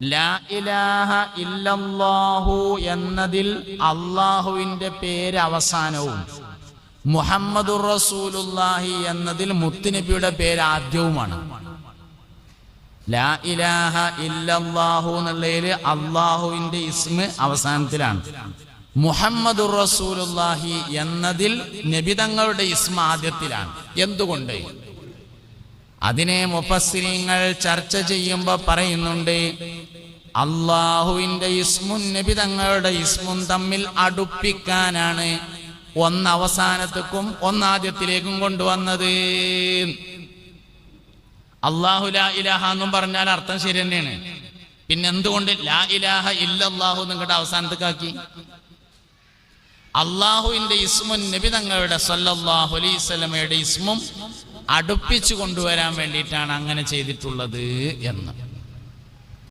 ലാ ഇലാഹ ഇല്ലല്ലാഹു എന്നതിൽ അള്ളാഹുവിന്റെ പേര് അവസാനവും മുഹമ്മദുർ റസൂലുള്ളാഹി എന്നതിൽ മുത്തുനബിയുടെ പേര് ആദ്യവുമാണ്. ലാ ഇലാഹ ഇല്ലല്ലാഹു എന്നുള്ളതിൽ അള്ളാഹുവിന്റെ ഇസ്മ അവസാനത്തിലാണ്. മുഹമ്മദുർ റസൂലുള്ളാഹി എന്നതിൽ നബി തങ്ങളുടെ ഇസ്മ ആദ്യത്തിലാണ്. എന്തുകൊണ്ട്? അതിനെ മുഫസ്സിരീങ്ങൾ ചർച്ച ചെയ്യുമ്പോൾ പറയുന്നുണ്ട്, അള്ളാഹുവിന്റെ ഇസ്മും നബി തങ്ങളുടെ ഇസ്മും തമ്മിൽ അടുപ്പിക്കാനാണ് ഒന്ന് അവസാനത്തേക്കും ഒന്നാദ്യത്തിലേക്കും കൊണ്ടുവന്നത്. അള്ളാഹു ലാ ഇലാഹ എന്നും പറഞ്ഞാൽ അർത്ഥം ശരി തന്നെയാണ്. പിന്നെ എന്തുകൊണ്ട് ലാ ഇലാഹ ഇല്ലല്ലാഹു നിങ്ങളുടെ അവസാനത്തേക്കാക്കി? അള്ളാഹുവിന്റെ ഇസ്മും നബി തങ്ങളുടെ സല്ലല്ലാഹു അലൈഹി വസല്ലമയുടെ ഇസ്മും അടുപ്പിച്ചു കൊണ്ടുവരാൻ വേണ്ടിയിട്ടാണ് അങ്ങനെ ചെയ്തിട്ടുള്ളത് എന്ന്.